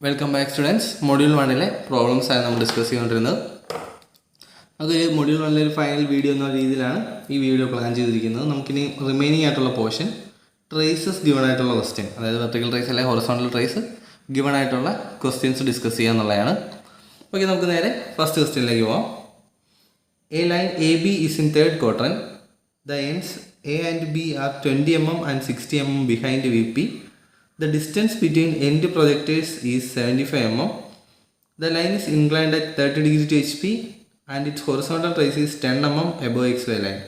Welcome back students. Module 1 problems ആണ് നമ്മൾ discuss ചെയ്തുകൊണ്ടിരുന്നത്. അതൊരു മൊഡ്യൂൾ 1 ഒരു ഫൈനൽ വീഡിയോ എന്ന രീതിയിലാണ് ഈ വീഡിയോ പ്ലാൻ ചെയ്തിരിക്കുന്നത്. നമുക്കിനി റിമൈനിങ് ആയിട്ടുള്ള പോർഷൻ ട്രേസസ് ഗിവൺ ആയിട്ടുള്ള ക്വസ്റ്റ്യൻ, അതായത് വെർട്ടിക്കൽ ട്രേസ് അല്ലെങ്കിൽ ഹൊറിസോണ്ടൽ ട്രേസ് ഗിവൺ ആയിട്ടുള്ള ക്വസ്റ്റ്യൻസ് ഡിസ്കസ് ചെയ്യുക എന്നുള്ളതാണ്. ഓക്കെ, നമുക്ക് നേരെ ഫസ്റ്റ് ക്വസ്റ്റ്യനിലേക്ക് പോകാം. A line AB is in third quadrant. The ends A and B are 20 mm and 60 mm behind VP. The distance between end projectors is 75 mm. The line is inclined at 30 degree to HP and its horizontal trace is 10 mm above XY line.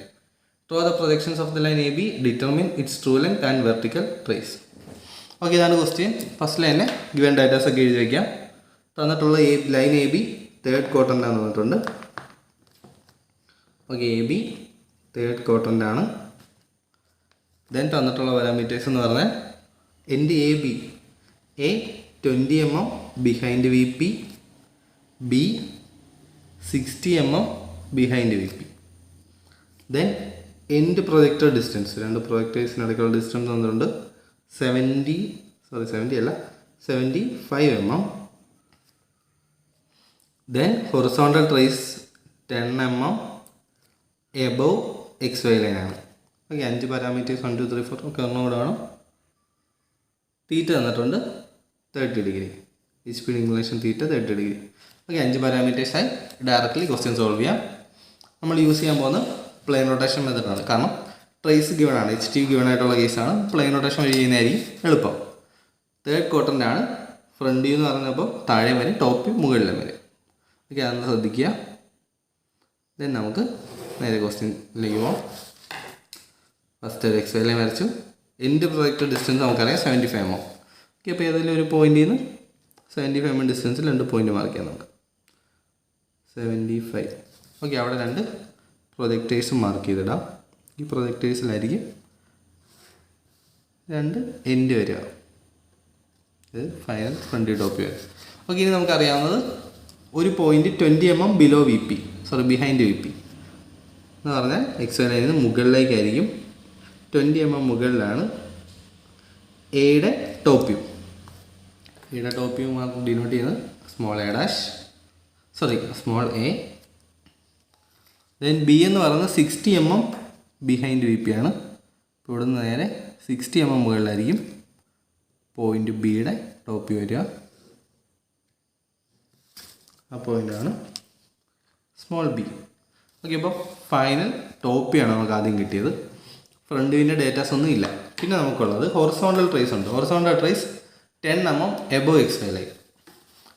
Draw the projections of the line AB, determine its true length and vertical trace. Okay, ഇതാണ് question. ഫസ്റ്റിൽ തന്നെ given datas ഒക്കെ എഴുതി വയ്ക്കാം. തന്നിട്ടുള്ള line A B third quadrant ആണ് തന്നിട്ടുണ്ട്. Okay, A B third quadrant ആണ്. ദെൻ തന്നിട്ടുള്ള പാരാമീറ്റേഴ്സ് എന്ന് പറഞ്ഞാൽ end A B, A 20 mm behind V P, B 60 mm behind V P. Then end projector distance, രണ്ട് പ്രൊജക്ടേഴ്സിനിടയ്ക്കുള്ള ഡിസ്റ്റൻസ് തന്നിട്ടുണ്ട് 75 mm. Then horizontal trace 10 mm above X Y line ആണ്. Okay, 5 parameters 1 2 3 4 ഒക്കെ ഒന്നുകൂടെ വേണം. തീറ്റ തന്നിട്ടുണ്ട് 30 degree, H P inclination theta 30 degree. Okay, 5 പാരാമീറ്റേഴ്സായി directly question solve ചെയ്യാം. നമ്മൾ യൂസ് ചെയ്യാൻ പോകുന്നത് പ്ലെയിൻ റൊട്ടേഷൻ മെത്തഡാണ്. കാരണം ട്രേസ് ഗിവൺ ആണ്, എച്ച് ടി ഗിവൺ ആയിട്ടുള്ള കേസാണ്. പ്ലെയിൻ റൊട്ടേഷൻ വഴി ചെയ്യുന്നതായിരിക്കും എളുപ്പം. തേർഡ് ക്വാഡ്രൻ്റ് ആണ്. ഫ്രണ്ട് വ്യൂ എന്ന് പറഞ്ഞപ്പോൾ താഴെ വരെ, ടോപ്പ് വ്യൂ മുകളിലും വരെ. ഓക്കെ, അതൊന്ന് ശ്രദ്ധിക്കുക. ദെൻ നമുക്ക് നേരെ ക്വസ്റ്റ്യനിലേക്ക് പോകാം. ഫസ്റ്റ് ഒരു എക്സ് വൈ ലൈൻ വരച്ചു. എൻഡ് പ്രൊജക്ടർ ഡിസ്റ്റൻസ് നമുക്കറിയാം 75 mm. ഓക്കെ, അപ്പോൾ ഏതെങ്കിലും ഒരു പോയിന്റിൽ നിന്ന് 75 mm ഡിസ്റ്റൻസിൽ 2 പോയിന്റ് മാർക്ക് ചെയ്യാം നമുക്ക്. 75. ഓക്കെ, അവിടെ 2 പ്രൊജക്ടേഴ്സ് മാർക്ക് ചെയ്തിടാം. ഈ പ്രൊജക്ടേഴ്സിലായിരിക്കും 2 എൻഡ് വരിക. ഇത് ഫൈനൽ ഫ്രണ്ട് ടോപ്പ് വരിക. ഓക്കെ, ഇനി നമുക്കറിയാവുന്നത് ഒരു point 20 mm below V P, behind V P എന്ന് പറഞ്ഞാൽ എക്സ് വൈ ലൈനിൽ നിന്ന് മുകളിലേക്കായിരിക്കും. 20 mm മുകളിലാണ് എയുടെ ടോപ്പ് വ്യൂ. എയുടെ ടോപ്പ് വ്യൂ മാത്രം ഡിനോട്ട് ചെയ്യുന്നത് സ്മോൾ എ. ദെൻ ബി എന്ന് പറയുന്നത് 60 mm ബിഹൈൻഡ് വി പി ആണ്. ഇപ്പോൾ ഇവിടെ നിന്ന് നേരെ 60 mm മുകളിലായിരിക്കും പോയിന്റ് ബിയുടെ ടോപ്പ് വ്യൂ വരിക. ആ പോയിൻ്റാണ് സ്മോൾ ബി. ഓക്കെ, അപ്പോൾ ഫൈനൽ ടോപ്പ് വ്യൂ ആണ് നമുക്ക് ആദ്യം കിട്ടിയത്. ഫ്രണ്ട് വ്യൂവിൻ്റെ ഡേറ്റാസ് ഒന്നും ഇല്ല. പിന്നെ നമുക്കുള്ളത് ഹൊറിസോണ്ടൽ ട്രേസ് ഉണ്ട്. Horizontal trace 10 mm above X Y line.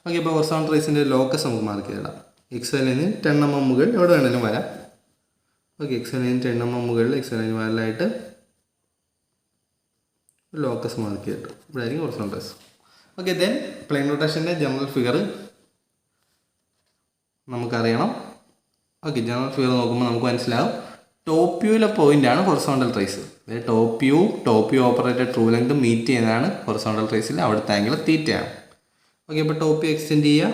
Okay, അപ്പോൾ ഹൊറിസോണ്ടൽ ട്രേസിൻ്റെ ലോക്കസ് നമുക്ക് മാർക്ക് ചെയ്തിടാം. എക്സ് വൈ ലൈനിൽ 10 mm മുകളിൽ എവിടെ വേണമെങ്കിലും വരാം. ഓക്കെ, എക്സ് വൈ ലൈനിൽ 10 mm മുകളിൽ എക്സ് വൈ ലൈൻ മുകളിലായിട്ട് ലോക്കസ് മാർക്ക് ചെയ്തിട്ട് ഇവിടെ ആയിരിക്കും horizontal trace. Okay, then plane റൊട്ടേഷൻ്റെ ജനറൽ ഫിഗർ നമുക്കറിയണം. ഓക്കെ, ജനറൽ ഫിഗർ നോക്കുമ്പോൾ നമുക്ക് മനസ്സിലാവും ടോപ്പ് വ്യൂവിലെ പോയിൻ്റാണ് ഹൊറിസോണ്ടൽ ട്രേസ്. അതായത് top view operated true length meet ചെയ്യുന്നതാണ് ഹൊറിസോണ്ടൽ ട്രേസിൽ. അവിടുത്തെ ആംഗിൾ തീറ്റയാണ്. ഓക്കെ, അപ്പോൾ ടോപ്പ് വ്യൂ എക്സ്റ്റെൻഡ് ചെയ്യുക.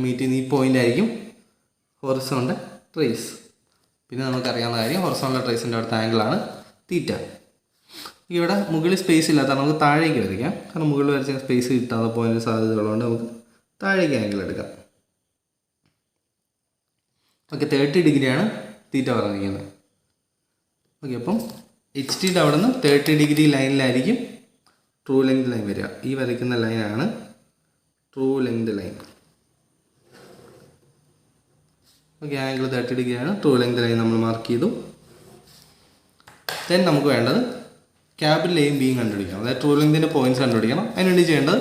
മീറ്റ് ചെയ്യുന്ന ഈ പോയിൻ്റ് ആയിരിക്കും ഹൊറിസോണ്ടൽ ട്രേസ്. പിന്നെ നമുക്കറിയാവുന്ന കാര്യം ഹൊറിസോണ്ടൽ ട്രേസിൻ്റെ അടുത്ത ആംഗിളാണ് തീറ്റ. ഇവിടെ മുകളിൽ സ്പേസ് ഇല്ലാത്ത നമുക്ക് താഴേക്ക് വരയ്ക്കാം. കാരണം മുകളിൽ വരച്ച സ്പേസ് കിട്ടാതെ പോയിൻ്റ് സാധ്യതകളുണ്ട്. നമുക്ക് താഴേക്ക് ആംഗിൾ എടുക്കാം. ഓക്കെ, 30 ഡിഗ്രിയാണ് തീറ്റ പറഞ്ഞിരിക്കുന്നത്. ഓക്കെ, അപ്പം എച്ച് ടിയുടെ അവിടെ നിന്ന് 30 ഡിഗ്രി ലൈനിലായിരിക്കും ട്രൂ ലെങ്ത് ലൈൻ വരിക. ഈ വരയ്ക്കുന്ന ലൈനാണ് true length line. Okay, angle 30 ഡിഗ്രിയാണ്. ട്രൂ ലെങ്ത് ലൈൻ നമ്മൾ മാർക്ക് ചെയ്തു. ദെൻ നമുക്ക് വേണ്ടത് ക്യാപിറ്റൽ എയും ബിയും കണ്ടുപിടിക്കണം. അതായത് ട്രൂ ലെങ്തിൻ്റെ പോയിൻറ്റ്സ് കണ്ടുപിടിക്കണം. അതിനുവേണ്ടി ചെയ്യേണ്ടത്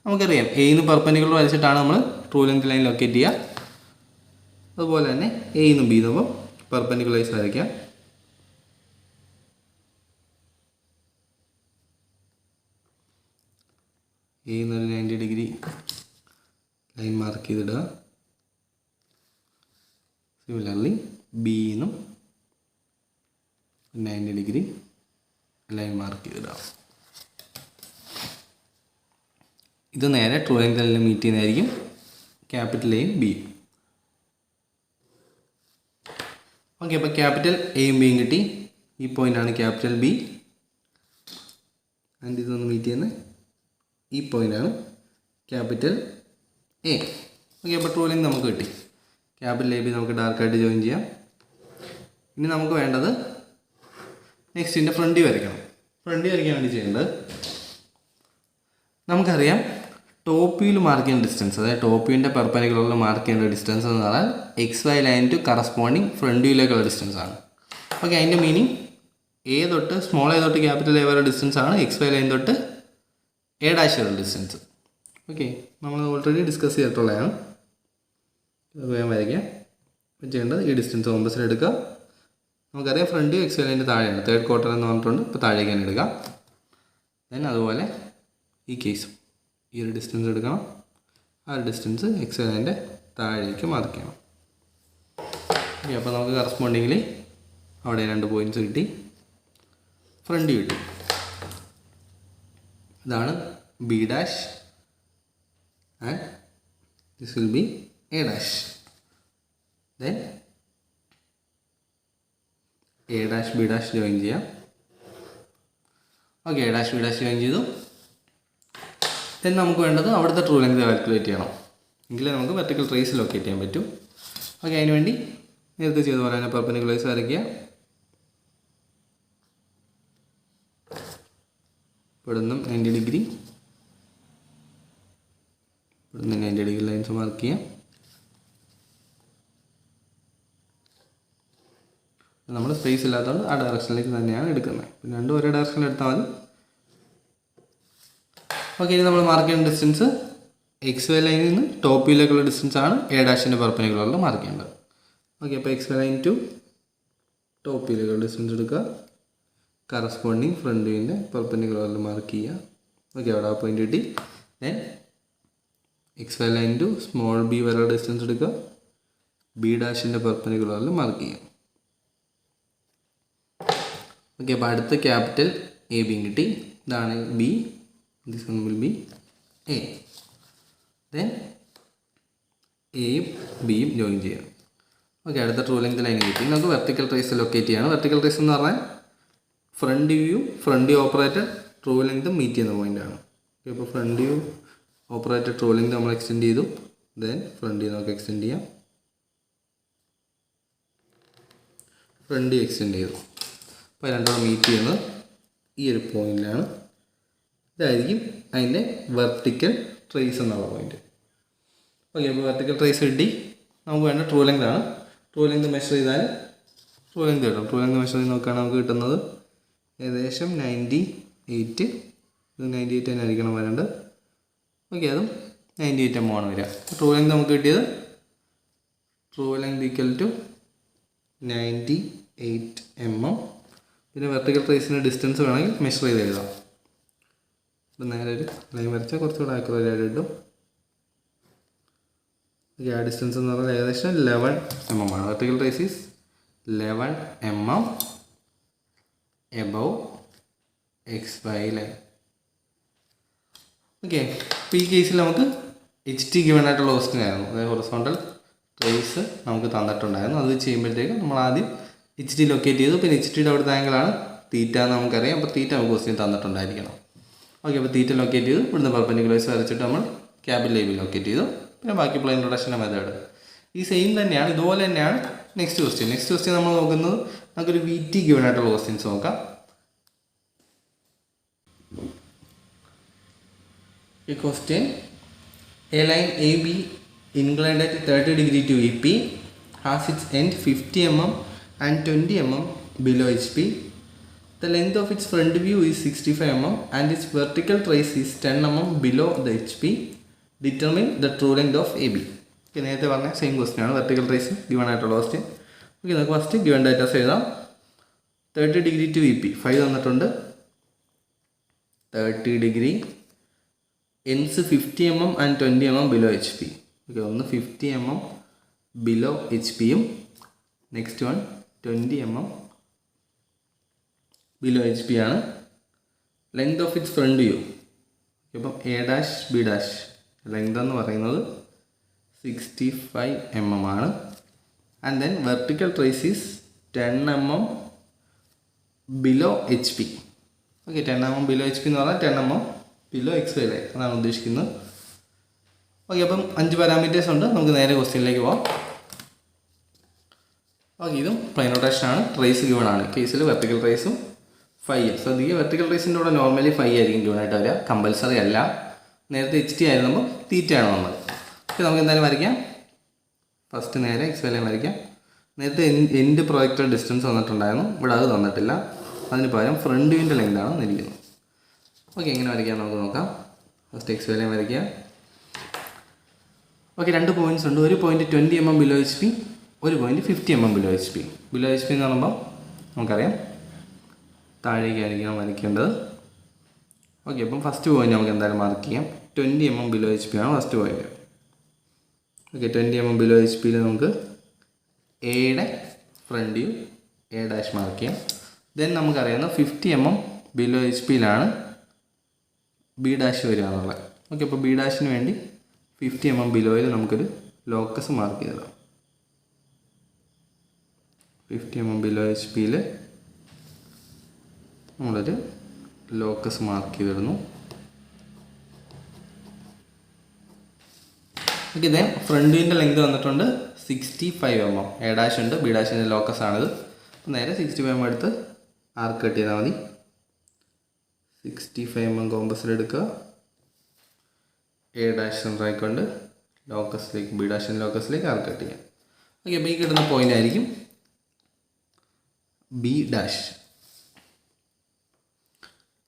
നമുക്കറിയാം, എയിന്ന് പെർപെൻഡിക്കുലർ വരച്ചിട്ടാണ് നമ്മൾ ട്രൂ ലെങ്ത് ലൈൻ ലൊക്കേറ്റ് ചെയ്യുക. അതുപോലെ തന്നെ എയിന്നും ബിന്നും പെർപെൻഡിക്കുലറൈസ് വരയ്ക്കാം. എയിന്നൊരു 90 ഡിഗ്രി ലൈൻ മാർക്ക് ചെയ്തിടുക. സിമിലർലി ബിന്നും 90 ഡിഗ്രി ലൈൻ മാർക്ക് ചെയ്തിടുക. ഇത് നേരെ ട്രൂ ലെങ്ത് ലൈനിൽ മീറ്റ് ചെയ്യുന്നതായിരിക്കും ക്യാപിറ്റൽ എയും ബിയും. ഓക്കെ, അപ്പോൾ ക്യാപിറ്റൽ എയും ബിയും കിട്ടി. ഈ പോയിൻ്റാണ് ക്യാപിറ്റൽ ബി. ആൻഡ് ഇതൊന്ന് മീറ്റ് ചെയ്യുന്ന ഈ പോയിൻ്റാണ് ക്യാപിറ്റൽ എ. ഓക്കെ, അപ്പോൾ ട്രൂ ലെങ്ത് നമുക്ക് കിട്ടി. ക്യാപിറ്റൽ എ ബി നമുക്ക് ഡാർക്കായിട്ട് ജോയിൻ ചെയ്യാം. ഇനി നമുക്ക് വേണ്ടത് നെക്സ്റ്റ് ഇതിൻ്റെ ഫ്രണ്ട് വരയ്ക്കണം. ഫ്രണ്ട് വരയ്ക്കാൻ വേണ്ടി ചെയ്യേണ്ടത്, നമുക്കറിയാം ടോപ്പ് വ്യൂവിൽ മാർക്ക് ചെയ്യുന്ന ഡിസ്റ്റൻസ്, അതായത് ടോപ്പ് വ്യൂവിൻ്റെ പെർപെൻഡിക്കുലറിൽ മാർക്ക് ചെയ്യേണ്ട ഡിസ്റ്റൻസ് എന്ന് പറഞ്ഞാൽ X Y line to corresponding front വ്യൂയിലേക്കുള്ള ഡിസ്റ്റൻസ് ആണ്. ഓക്കെ, അതിൻ്റെ മീനിങ് എ തൊട്ട് സ്മോൾ എ തൊട്ട് ക്യാപിറ്റൽ എ വരെ ഡിസ്റ്റൻസ് ആണ് എക്സ് വൈ ലൈൻ തൊട്ട് എ ഡാഷ് വരെ ഡിസ്റ്റൻസ്. ഓക്കെ, നമ്മൾ ഓൾറെഡി ഡിസ്കസ് ചെയ്തിട്ടുള്ളതാണ്. അത് ഞാൻ വരയ്ക്കാം. അപ്പോൾ ചെയ്യേണ്ടത് ഈ ഡിസ്റ്റൻസ് കോമ്പസിൽ എടുക്കുക. നമുക്കറിയാം ഫ്രണ്ട് വ്യൂ എക്സ് വൈ ലൈൻ്റെ താഴെയാണ്, തേർഡ് ക്വാർട്ടർ എന്ന് പറഞ്ഞിട്ടുണ്ട്. ഇപ്പോൾ താഴേക്ക് തന്നെ എടുക്കാം. ദെൻ അതുപോലെ ഈ കേസും ഈ ഒരു ഡിസ്റ്റൻസ് എടുക്കണം. ആ ഒരു ഡിസ്റ്റൻസ് എക്സ് വൈ ലൈൻ്റെ താഴേക്ക് മാർക്ക് ചെയ്യണം. ഓക്കെ, അപ്പോൾ നമുക്ക് കറസ്പോണ്ടിങ്ങിൽ അവിടെ 2 പോയിൻറ്റ്സ് കിട്ടി, ഫ്രണ്ട് വ്യൂ കിട്ടി. ഇതാണ് B dash and this will be A dash. Then A dash B dash join ചെയ്യാം. Okay, A dash B dash join ചെയ്തു. ദെൻ നമുക്ക് വേണ്ടത് അവിടുത്തെ ട്രൂ ലെങ്ത് കാൽക്കുലേറ്റ് ചെയ്യണം. എങ്കിലേ നമുക്ക് വെർട്ടിക്കൽ ട്രേസ് ലൊക്കേറ്റ് ചെയ്യാൻ പറ്റും. ഓക്കെ, അതിന് വേണ്ടി നേരത്തെ ചെയ്ത പോലെ തന്നെ പെർപെൻഡിക്കുലർസ് വരയ്ക്കുക. ഇവിടുന്ന് 90 ഡിഗ്രി, ഇവിടുന്ന് 90 ഡിഗ്രി ലൈൻസ് മാർക്ക് ചെയ്യാം. നമ്മൾ സ്പേസ് ഇല്ലാത്തതുകൊണ്ട് ആ ഡയറക്ഷനിലേക്ക് തന്നെയാണ് എടുക്കുന്നത്. പിന്നെ 2 ഒരേ ഡയറക്ഷനിൽ എടുത്താൽ മതി. ഓക്കെ, ഇനി നമ്മൾ മാർക്ക് ചെയ്യുന്ന ഡിസ്റ്റൻസ് എക്സ് വൈ ലൈനിൽ നിന്ന് ടോപ്പ് വ്യൂയിലേക്കുള്ള ഡിസ്റ്റൻസ് ആണ് എ ഡാഷിൻ്റെ പെർപെൻഡിക്കുലറിൽ മാർക്ക് ചെയ്യേണ്ടത്. ഓക്കെ, അപ്പോൾ X Y line to top വ്യൂയിലേക്കുള്ള ഡിസ്റ്റൻസ് എടുക്കുക. കറസ്പോണ്ടിങ് ഫ്രണ്ട് വ്യൂവിൻ്റെ പെർപെൻഡിക്കുലറിൽ മാർക്ക് ചെയ്യുക. ഓക്കെ, അവിടെ ആ പോയിന്റ് കിട്ടി. Then X Y line to small B വരെയുള്ള ഡിസ്റ്റൻസ് എടുക്കുക. ബി ഡാഷിൻ്റെ പെർപെൻഡിക്കുലറിൽ മാർക്ക് ചെയ്യുക. ഓക്കെ, അപ്പോൾ അടുത്ത ക്യാപിറ്റൽ എ ബിയും കിട്ടി. ഇതാണ് B, this one will be A. Then എയും ബിയും ജോയിൻ ചെയ്യാം. ഓക്കെ, അടുത്ത ട്രൂ ലെങ്ത് ലൈൻ കിട്ടി. നമുക്ക് വെർട്ടിക്കൽ ട്രേസ് ലൊക്കേറ്റ് ചെയ്യണം. വെർട്ടിക്കൽ ട്രേസ് എന്ന് പറഞ്ഞാൽ front view operated true length meet ചെയ്യുന്ന പോയിൻ്റാണ്. ഓക്കെ, അപ്പോൾ front view operated true length നമ്മൾ എക്സ്റ്റെൻഡ് ചെയ്തു. ദെൻ ഫ്രണ്ട് വ്യൂ നമുക്ക് എക്സ്റ്റെൻഡ് ചെയ്യാം. ഫ്രണ്ട് വ്യൂ എക്സ്റ്റെൻഡ് ചെയ്തു. അപ്പോൾ രണ്ടോടെ മീറ്റ് ചെയ്യുന്നത് ഈ ഒരു പോയിന്റിലാണ്. ഇതായിരിക്കും അതിൻ്റെ വെർട്ടിക്കൽ ട്രേസ് എന്നുള്ള പോയിന്റ്. ഓക്കെ, അപ്പോൾ വെർട്ടിക്കൽ ട്രേസ് കിട്ടി. നമുക്ക് വേണ്ട ട്രൂ ലെങ്ത് ആണ്. ട്രൂ ലെങ്ത് മെഷർ ചെയ്താൽ ട്രൂ ലെങ്ത് കിട്ടും. ട്രൂ ലെങ്ത് മെഷർ ചെയ്ത് നോക്കുകയാണെങ്കിൽ നമുക്ക് കിട്ടുന്നത് ഏകദേശം 98. ഇത് 98 തന്നെ ആയിരിക്കണം വരേണ്ടത്. ഓക്കെ, അതും 98 mm ആണ് വരിക. ട്രൂ ലെങ്ത് നമുക്ക് കിട്ടിയത് true length equal to 98 mm. പിന്നെ വെർട്ടിക്കൽ ട്രേസിൻ്റെ ഡിസ്റ്റൻസ് വേണമെങ്കിൽ മെഷർ ചെയ്ത് എഴുതാം. ഇപ്പം നേരെ ഒരു ലൈൻ വരച്ചാൽ കുറച്ചുകൂടെ ആക്യുറേറ്റ് ആയിട്ട് കിട്ടും. ഓക്കെ, ആ ഡിസ്റ്റൻസ് എന്ന് പറഞ്ഞാൽ ഏകദേശം 11 mm ആണ്. Vertical trace is 11 mm above X Y line. Okay, അപ്പോൾ ഈ കേസിൽ നമുക്ക് HT ഗിവൺ ആയിട്ടുള്ള ക്വസ്റ്റ്യൻ ആയിരുന്നു. അതായത് ഹൊറിസോണ്ടൽ ട്രേസ് നമുക്ക് തന്നിട്ടുണ്ടായിരുന്നു. അത് ചെയ്യുമ്പോഴത്തേക്കും നമ്മൾ ആദ്യം HT ലൊക്കേറ്റ് ചെയ്തു. പിന്നെ HTയുടെ അവിടുത്തെ ആംഗിളാണ് തീറ്റ എന്ന് നമുക്കറിയാം. അപ്പോൾ തീറ്റ നമുക്ക് ക്വസ്റ്റ്യൻ തന്നിട്ടുണ്ടായിരിക്കണം. ഓക്കെ, അപ്പോൾ തീറ്റ ലൊക്കേറ്റ് ചെയ്തു. ഇവിടുന്ന് പെർപെൻഡിക്കുലർസ് വരച്ചിട്ട് നമ്മൾ ക്യാപിറ്റൽ എ ബി ലൊക്കേറ്റ് ചെയ്തു. പിന്നെ ബാക്കി പ്ലെയിൻ റൊട്ടേഷൻ്റെ മെത്തേഡ് ഈ സെയിം തന്നെയാണ്. ഇതുപോലെ തന്നെയാണ് നെക്സ്റ്റ് ക്വസ്റ്റ്യൻ നമ്മൾ നോക്കുന്നത്. നമുക്കൊരു VT ഗിവൺ ആയിട്ടുള്ള ക്വസ്റ്റ്യൻസ് നോക്കാം. ഈ question A line A B inclined at 30 degree to EP has its end 50 mm and 20 mm below HP. The length of its front view is 65 mm and its vertical trace is 10 mm below the HP. Determine the true length of AB. Okay, നേരത്തെ പറഞ്ഞ same question ആണ്. Vertical trace given ആയിട്ടുള്ള question. Okay, നമുക്ക് first given datas എഴുതാം. 30 degree to EP 5 തന്നിട്ടുണ്ട്. 30 degree ends 50 mm and 20 mm below HP. Okay, ഒന്ന് 50 mm below HP-യും next one 20 mm below HP ആണ്. Length of its front view ഇപ്പം A dash B dash length എന്ന് പറയുന്നത് 65 mm ആണ്. And then vertical trace is 10 mm below HP. Okay 10 mm below HP എന്ന് പറഞ്ഞാൽ 10 mm below XY line അതാണ് ഉദ്ദേശിക്കുന്നത്. Okay അപ്പം 5 പാരാമീറ്റേഴ്സ് ഉണ്ട്. നമുക്ക് നേരെ ക്വസ്റ്റ്യനിലേക്ക് പോകാം. ഓക്കെ ഇതും പ്ലെയിൻ റൊട്ടേഷനാണ്. ട്രേസ് ഗിവൺ ആണ്. കേസിൽ വെർട്ടിക്കൽ ട്രേസും 5. ശ്രദ്ധിക്കുക വെർട്ടിക്കൽ ട്രേസിൻ്റെ കൂടെ നോർമലി 5 ആയിരിക്കും ഗിവണായിട്ട് വരിക. കമ്പൽസറി അല്ല. നേരത്തെ HT ആയിരുന്നപ്പോൾ തീറ്റയാണ് വന്നത്. ഓക്കെ നമുക്ക് എന്തായാലും വരയ്ക്കാം. ഫസ്റ്റ് നേരെ XY ലൈൻ വരയ്ക്കാം. നേരത്തെ എൻഡ് പ്രൊജക്ടർ ഡിസ്റ്റൻസ് വന്നിട്ടുണ്ടായിരുന്നു. ഇവിടെ അത് തന്നിട്ടില്ല. അതിന് പകരം ഫ്രണ്ട് വ്യൂവിൻ്റെ ലെങ്താണ് വന്നിരിക്കുന്നത്. ഓക്കെ എങ്ങനെ വരയ്ക്കാം നമുക്ക് നോക്കാം. ഫസ്റ്റ് XY ലൈൻ വരയ്ക്കുക. ഓക്കെ 2 പോയിൻറ്റ്സ് ഉണ്ട്. ഒരു പോയിൻറ്റ് 20 mm ബിലോ HP, ഒരു point 50 mm below HP. Below HP എന്ന് പറയുമ്പോൾ നമുക്കറിയാം താഴേക്കായിരിക്കണം വരയ്ക്കേണ്ടത്. ഓക്കെ അപ്പം ഫസ്റ്റ് പോയിൻറ്റ് നമുക്ക് എന്തായാലും മാർക്ക് ചെയ്യാം. 20 mm ബിലോ HP ആണ് first point. Okay 20 mm below HP നമുക്ക് എയുടെ ഫ്രണ്ട് വ്യൂ A' മാർക്ക് ചെയ്യാം. ദെൻ നമുക്കറിയാവുന്ന 50 mm ബിലോ HP B' വരിക എന്നുള്ളത്. ഓക്കെ അപ്പോൾ B' വേണ്ടി 50 mm ബിലോയിൽ നമുക്കൊരു ലോക്കസ് മാർക്ക് ചെയ്തിടാം. 50 mm ബിലോ HP നമ്മളൊരു ലോക്കസ് മാർക്ക് ചെയ്തിടുന്നു. ഓക്കെ ദെൻ ഫ്രണ്ട് വ്യൂവിൻ്റെ ലെങ്ത് വന്നിട്ടുണ്ട് 65 mm. A' ഉണ്ട്, B' ലോക്കസ് ആണിത്. അപ്പോൾ നേരെ 65 mm എടുത്ത് ആർക്ക് കട്ട് ചെയ്താൽ മതി. 65 mm കോമ്പസിൽ എടുക്കുക. A' സെൻറ്റർ ആയിക്കൊണ്ട് ലോക്കസിലേക്ക് B' ലോക്കസിലേക്ക് ആർക്ക് കട്ട് ചെയ്യാം. ഓക്കെ അപ്പോൾ ഈ കിട്ടുന്ന പോയിൻ്റ് ആയിരിക്കും B'.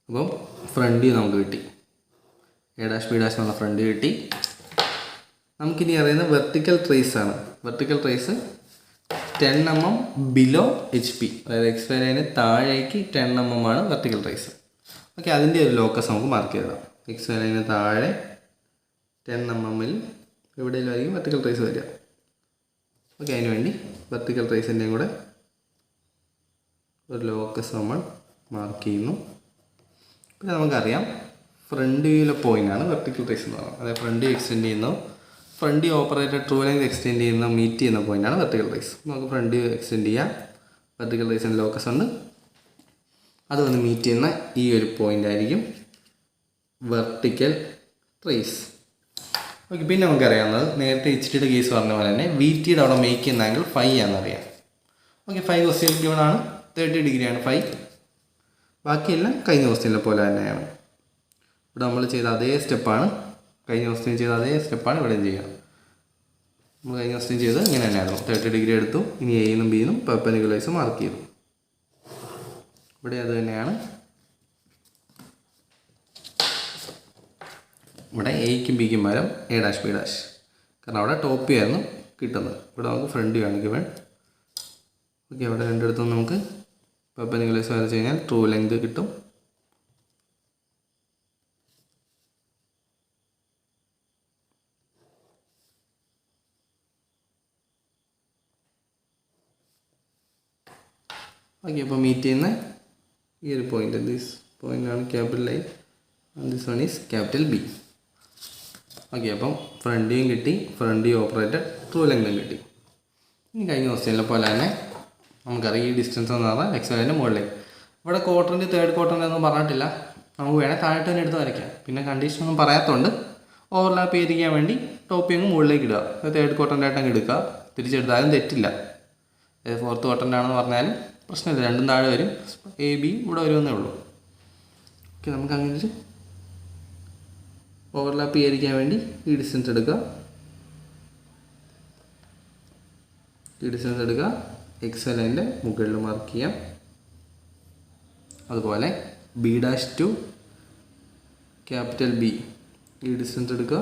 അപ്പം ഫ്രണ്ട് വ്യൂ നമുക്ക് കിട്ടി. A' B' എന്നുള്ള ഫ്രണ്ട് വ്യൂ കിട്ടി. നമുക്കിനി അറിയുന്ന വെർട്ടിക്കൽ ട്രേസ് ആണ്. Vertical trace 10 mm below HP, അതായത് XY ലൈന് താഴേക്ക് 10 mm ആണ് വെർട്ടിക്കൽ ട്രേസ്. ഓക്കെ അതിൻ്റെ ഒരു ലോക്കസ് നമുക്ക് മാർക്ക് ചെയ്താം. XY ലൈന് താഴെ 10 mm എവിടെയെങ്കിലും ആയിരിക്കും വെർട്ടിക്കൽ ട്രേസ് വരിക. ഓക്കെ അതിന് വേണ്ടി വെർട്ടിക്കൽ ട്രേസിൻ്റെയും കൂടെ ഒരു ലോക്കസ് നമ്മൾ മാർക്ക് ചെയ്യുന്നു. പിന്നെ നമുക്കറിയാം ഫ്രണ്ട് വ്യൂവിലെ പോയിൻ്റാണ് വെർട്ടിക്കൽ ട്രേസ് എന്ന് പറയുന്നത്. അതായത് ഫ്രണ്ട് വ്യൂ എക്സ്റ്റെൻഡ് ചെയ്യുന്നു, front view operated true length extend ചെയ്യുന്ന മീറ്റ് ചെയ്യുന്ന പോയിൻ്റാണ് വെർട്ടിക്കൽ ട്രേസ്. നമുക്ക് ഫ്രണ്ട് വ്യൂ എക്സ്റ്റെൻഡ് ചെയ്യാം. വെർട്ടിക്കൽ ട്രേസിൻ്റെ ലോക്കസ് ഉണ്ട്. അത് വന്ന് മീറ്റ് ചെയ്യുന്ന ഈ ഒരു പോയിൻ്റ് ആയിരിക്കും വെർട്ടിക്കൽ ട്രേസ്. ഓക്കെ പിന്നെ നമുക്കറിയാവുന്നത് നേരത്തെ HTയുടെ കേസ് പറഞ്ഞ പോലെ തന്നെ VTയുടെ അവിടെ മേക്ക് ചെയ്യുന്ന ആംഗിൾ 5 ആണെന്നറിയാം. ഓക്കെ 5 ക്വസ്റ്റ്യൻ ഗിവൺ ആണ്. 30 ഡിഗ്രിയാണ് 5. ബാക്കിയെല്ലാം കഴിഞ്ഞ ക്വസ്റ്റ്യനിലെ പോലെ തന്നെയാണ്. ഇവിടെ നമ്മൾ ചെയ്ത അതേ സ്റ്റെപ്പാണ്, കഴിഞ്ഞ ക്വസ്റ്റ്യൻ ചെയ്ത അതേ സ്റ്റെപ്പാണ് ഇവിടെയും ചെയ്യുക. നമ്മൾ കഴിഞ്ഞ ക്വസ്റ്റ്യൻ ചെയ്ത് ഇങ്ങനെ തന്നെയായിരുന്നു. 30 ഡിഗ്രി എടുത്തു. ഇനി എന്നും ബിന്നും പെർപെൻഡിക്കുലേഴ്സ് മാർക്ക് ചെയ്തു. ഇവിടെ അത് തന്നെയാണ്. ഇവിടെ എയ്ക്കും ബിക്കും പകരം A' B', കാരണം അവിടെ ടോപ്പ് വ്യൂ ആയിരുന്നു കിട്ടുന്നത്. ഇവിടെ നമുക്ക് ഫ്രണ്ട് വ്യൂ ആണ് ഗിവൺ. ഓക്കെ അവിടെ രണ്ടിടത്തും നമുക്ക് പെർപെൻഡിക്കുലേഴ്സ് വരച്ച് കഴിഞ്ഞാൽ ട്രൂ ലെങ്ത് കിട്ടും. ഓക്കെ അപ്പോൾ മീറ്റ് ചെയ്യുന്ന ഈ ഒരു പോയിൻ്റ്, ദിസ് പോയിൻ്റാണ് capital I and this one is capital B. Okay അപ്പം ഫ്രണ്ട് വ്യൂയും കിട്ടി, ഫ്രണ്ട് വ്യൂ ഓപ്പറേറ്റഡ് ട്രൂ ലെങ്തും കിട്ടി. ഇനി കഴിഞ്ഞ ക്വസ്റ്റ്യനിലെ പോലെ തന്നെ നമുക്കറിയാം ഈ ഡിസ്റ്റൻസ് എന്ന് പറഞ്ഞാൽ XY ലൈൻ്റെ മുകളിലേക്ക്. ഇവിടെ ക്വാർട്ടറിൻ്റെ തേർഡ് ക്വാർട്ടറിൻ്റെ ഒന്നും പറഞ്ഞിട്ടില്ല. നമുക്ക് വേണേൽ താഴെ തന്നെ എടുത്ത് വരയ്ക്കാം. പിന്നെ കണ്ടീഷൻ ഒന്നും പറയാത്തതുകൊണ്ട് ഓവർലാപ്പ് ചെയ്തിരിക്കാൻ വേണ്ടി ടോപ്പ് വ്യൂ മുകളിലേക്ക് ഇടുക. തേർഡ് ക്വാർട്ടറിൻ്റെ ആയിട്ടങ്ങ് എടുക്കുക. തിരിച്ചെടുത്താലും തെറ്റില്ല. ഫോർത്ത് ക്വാർട്ടറിൻ്റെ ആണെന്ന് പറഞ്ഞാലും പ്രശ്നമില്ല, രണ്ടും താഴെ വരും. AB ഇവിടെ വരുമെന്നേ ഉള്ളൂ. ഓക്കെ നമുക്ക് അങ്ങനെ ഒരു ഓവർലാപ്പ് ചെയ്യാതിരിക്കാൻ വേണ്ടി ഈ ഡിസ്റ്റൻസ് എടുക്കുക. XY ലൈനിൻ്റെ മുകളിൽ മാർക്ക് ചെയ്യാം. അതുപോലെ B' ടു ക്യാപിറ്റൽ B ഈ ഡിസ്റ്റൻസ് എടുക്കുക.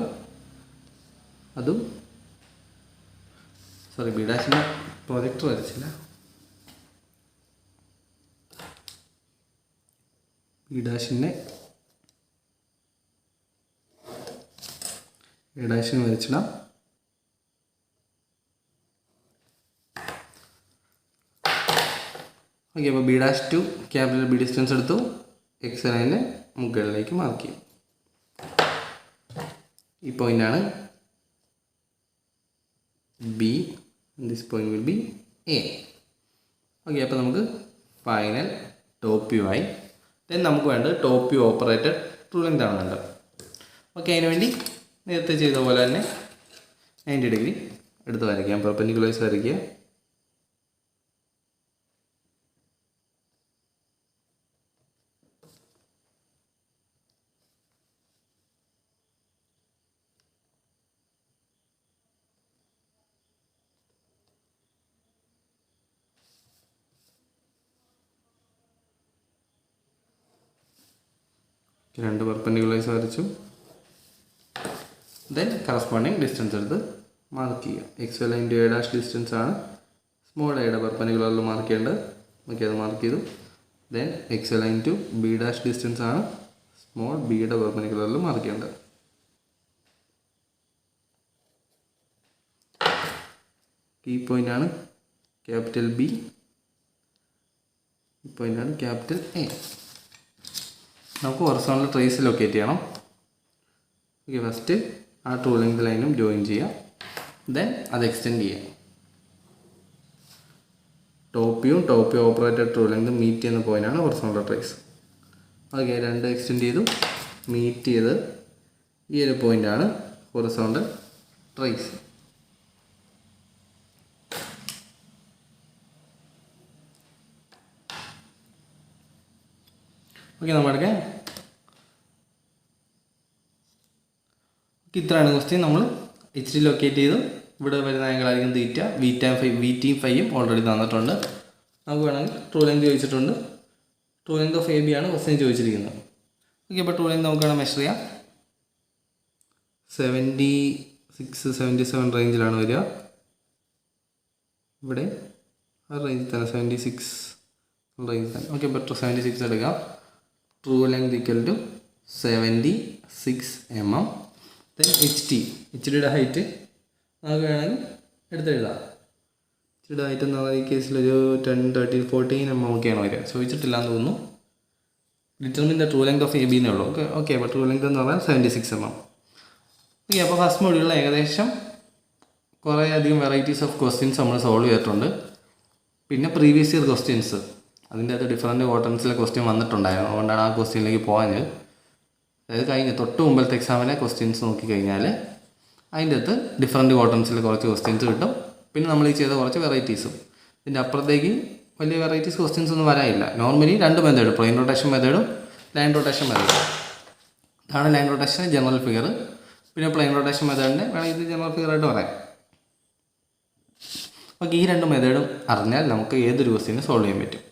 അതും സോറി B' പ്രൊജക്ടർ വരച്ചില്ല. B' A' വരച്ചിടാം. ഓക്കെ അപ്പോൾ B' to capital B distance എടുത്തു. XY ലൈനിൻ്റെ മുകളിലേക്ക് മാർക്ക് ചെയ്യും. ഈ പോയിൻ്റാണ് B. This point will be A. Okay അപ്പോൾ നമുക്ക് ഫൈനൽ ടോപ്പ് വ്യൂ ആയി. ദെൻ നമുക്ക് വേണ്ടത് top view operated true length ആണ് വേണ്ടത്. ഓക്കെ, അതിന് വേണ്ടി നേരത്തെ ചെയ്ത പോലെ തന്നെ 90 ഡിഗ്രി എടുത്ത് വരയ്ക്കാം. പെർപെൻഡിക്കുലൈസ് വരയ്ക്കുക. രണ്ട് പെർപെൻഡിക്കുലൈസ് വരച്ചു. ദെൻ കറസ്പോണ്ടിങ് ഡിസ്റ്റൻസ് എടുത്ത് മാർക്ക് ചെയ്യുക. X line to A dash distance ആണ് സ്മോൾ എയുടെ പെർപെൻഡിക്കുലറിൽ മാർക്ക് ചെയ്യേണ്ടത്. ഓക്കെ, അത് മാർക്ക് ചെയ്തു. Then X line to B dash distance ആണ് സ്മോൾ ബിയുടെ പെർപെൻഡിക്കുലറിൽ മാർക്ക് ചെയ്യേണ്ടത്. ഈ പോയിന്റ് ആണ് ക്യാപിറ്റൽ ബി, ഈ പോയിന്റ് ആണ് ക്യാപിറ്റൽ എ. നമുക്ക് ഹൊറിസോണ്ടൽ ട്രേസ് ലൊക്കേറ്റ് ചെയ്യണം. ഓക്കെ, ഫസ്റ്റ് ആ ട്രൂ ലെങ്ത് ലൈനും ജോയിൻ ചെയ്യാം. ദെൻ അത് എക്സ്റ്റെൻഡ് ചെയ്യാം. Top view operated true length meet ചെയ്യുന്ന പോയിൻ്റാണ് ഹൊറിസോണ്ടൽ ട്രേസ്. ഓക്കെ, രണ്ട് എക്സ്റ്റെൻഡ് ചെയ്തു. മീറ്റ് ചെയ്ത് ഈ ഒരു പോയിൻ്റാണ് ഹൊറിസോണ്ടൽ ട്രേസ്. ഓക്കെ, നമ്മുടെ ഇത്രയാണ് ക്വസ്റ്റ്യൻ. നമ്മൾ എച്ച് ഡി ലൊക്കേറ്റ് ചെയ്തു. ഇവിടെ വരുന്ന ആംഗിളായിരിക്കും തീറ്റ. വിറ്റിയും ഫൈയും ഓൾറെഡി തന്നിട്ടുണ്ട്. നമുക്ക് വേണമെങ്കിൽ ട്രൂ ലെങ്ത് ചോദിച്ചിട്ടുണ്ട്. True length of A B ആണ് ക്വസ്റ്റ്യൻ ചോദിച്ചിരിക്കുന്നത്. ഓക്കെ, അപ്പോൾ ട്രൂ ലെങ്ത് നമുക്ക് വേണം മെഷർ ചെയ്യാം. 76-77 റേഞ്ചിലാണ് വരിക. ഇവിടെ ആ റേഞ്ചിൽ തന്നെ 76 റേഞ്ചിൽ തന്നെ. ഓക്കെ, ബെറ്റർ 76 എടുക്കാം. True length equal to 76 mm. Then H ഡിയുടെ ഹൈറ്റ് നമുക്ക് വേണമെങ്കിൽ എടുത്തെഴുതാം. എച്ച് ഡിയുടെ ഹൈറ്റ് എന്ന് പറഞ്ഞാൽ ഈ കേസിലൊരു 10, 13, 14 mm ഒക്കെയാണ് വരിക. ചോദിച്ചിട്ടില്ല എന്ന് തോന്നുന്നു. Determine the true length of A B എന്നേ ഉള്ളൂ. ഓക്കെ, അപ്പോൾ ട്രൂ ലെങ്ത് എന്ന് പറഞ്ഞാൽ 76 mm. ഓക്കെ, അപ്പോൾ ഫസ്റ്റ് മൊഡ്യൂളിൽ ഏകദേശം കുറേ അധികം വെറൈറ്റീസ് ഓഫ് ക്വസ്റ്റ്യൻസ് നമ്മൾ സോൾവ് ചെയ്തിട്ടുണ്ട്. പിന്നെ പ്രീവിയസ് ഇയർ ക്വസ്റ്റ്യൻസ്, അതിൻ്റെ അകത്ത് ഡിഫറൻറ്റ് ക്വാർട്ടേൺസിലെ ക്വസ്റ്റ്യൻ വന്നിട്ടുണ്ടായിരുന്നു. അതുകൊണ്ടാണ് ആ ക്വസ്റ്റ്യനിലേക്ക് പോകാഞ്ഞത്. അതായത് കഴിഞ്ഞ തൊട്ട് മുമ്പത്തെ എക്സാമിലെ ക്വസ്റ്റ്യൻസ് നോക്കിക്കഴിഞ്ഞാൽ അതിൻ്റെ അകത്ത് ഡിഫറൻറ്റ് ക്വാർട്ടേൺസിൽ കുറച്ച് ക്വസ്റ്റ്യൻസ് കിട്ടും. പിന്നെ നമ്മൾ ഈ ചെയ്ത കുറച്ച് വെറൈറ്റീസും. ഇതിൻ്റെ അപ്പുറത്തേക്ക് വലിയ വെറൈറ്റീസ് ക്വസ്റ്റ്യൻസ് ഒന്നും വരാനില്ല. നോർമലി രണ്ട് മെത്തേഡ്, പ്ലെയിൻ റൊട്ടേഷൻ മെത്തേഡും ലൈൻ റൊട്ടേഷൻ മെത്തേഡും. ഇതാണ് ലൈൻ റൊട്ടേഷൻ ജനറൽ ഫിഗർ. പിന്നെ പ്ലെയിൻ റൊട്ടേഷൻ മെത്തേഡിൻ്റെ വേണമെങ്കിൽ ഇത് ജനറൽ ഫിഗറായിട്ട് പറയാം. ഓക്കെ, ഈ രണ്ട് മെത്തേഡും അറിഞ്ഞാൽ നമുക്ക് ഏതൊരു ക്വസ്റ്റ്യനും സോൾവ് ചെയ്യാൻ പറ്റും.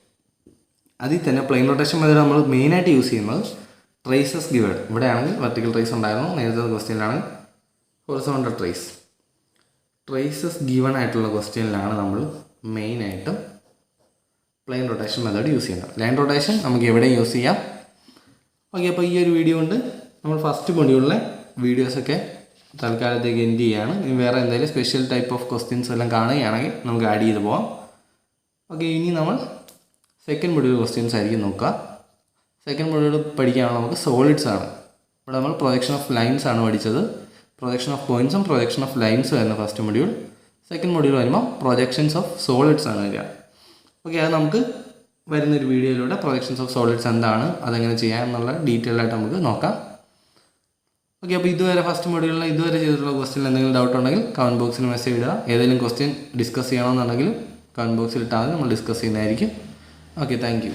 അതിൽ തന്നെ പ്ലെയിൻ റൊട്ടേഷൻ മെത്തേഡ് നമ്മൾ മെയിനായിട്ട് യൂസ് ചെയ്യുന്നത് ട്രേസസ് ഗിവൺ. ഇവിടെയാണെങ്കിൽ വെർട്ടിക്കൽ ട്രേസ് ഉണ്ടായിരുന്നു. നേരത്തെ ക്വസ്റ്റ്യനിലാണ് ഹൊറിസോണ്ടൽ ട്രേസ്. ട്രേസസ് ഗിവൺ ആയിട്ടുള്ള ക്വസ്റ്റ്യനിലാണ് നമ്മൾ മെയിനായിട്ടും പ്ലെയിൻ റൊട്ടേഷൻ മെത്തേഡ് യൂസ് ചെയ്യുന്നത്. ലൈൻ റൊട്ടേഷൻ നമുക്ക് എവിടെയും യൂസ് ചെയ്യാം. ഓക്കെ, അപ്പോൾ ഈ ഒരു വീഡിയോ കൊണ്ട് നമ്മൾ ഫസ്റ്റ് മൊഡ്യൂളിലെ വീഡിയോസൊക്കെ തൽക്കാലത്തേക്ക് എൻഡ് ചെയ്യുകയാണ്. ഇനി വേറെ എന്തെങ്കിലും സ്പെഷ്യൽ ടൈപ്പ് ഓഫ് ക്വസ്റ്റ്യൻസ് എല്ലാം കാണുകയാണെങ്കിൽ നമുക്ക് ആഡ് ചെയ്ത് പോകാം. ഓക്കെ, ഇനി നമ്മൾ സെക്കൻഡ് മൊഡ്യൂൾ ക്വസ്റ്റ്യൻസ് ആയിരിക്കും നോക്കുക. സെക്കൻഡ് മൊഡ്യൂൾ പഠിക്കാനുള്ള നമുക്ക് സോളിഡ്സ് ആണ്. ഇവിടെ നമ്മൾ പ്രൊജക്ഷൻ ഓഫ് ലൈൻസ് ആണ് പഠിച്ചത്. പ്രൊജക്ഷൻ ഓഫ് പോയിൻറ്റ്സും പ്രൊജക്ഷൻ ഓഫ് ലൈൻസും ആയിരുന്നു ഫസ്റ്റ് മൊഡ്യൂൾ. സെക്കൻഡ് മൊഡ്യൂൾ വരുമ്പോൾ പ്രൊജക്ഷൻസ് ഓഫ് സോളിഡ്സ് ആണ് വരിക. ഓക്കെ, അത് നമുക്ക് വരുന്നൊരു വീഡിയോയിലൂടെ പ്രൊജക്ഷൻസ് ഓഫ് സോളിഡ്സ് എന്താണ്, അതെങ്ങനെ ചെയ്യാം എന്നുള്ള ഡീറ്റെയിൽ ആയിട്ട് നമുക്ക് നോക്കാം. ഓക്കെ, അപ്പോൾ ഇതുവരെ ഫസ്റ്റ് മൊഡ്യൂളിൽ ഇതുവരെ ചെയ്തിട്ടുള്ള ക്വസ്റ്റ്യനിൽ എന്തെങ്കിലും ഡൗട്ട് ഉണ്ടെങ്കിൽ കമൻറ്റ് ബോക്സിൽ മെസ്സേജ് ഇടുക. ഏതെങ്കിലും ക്വസ്റ്റ്യൻ ഡിസ്കസ് ചെയ്യണമെന്നുണ്ടെങ്കിൽ കമൻറ്റ് ബോക്സിൽ ഇട്ടാൽ നമ്മൾ ഡിസ്കസ് ചെയ്യുന്നതായിരിക്കും. Okay, thank you.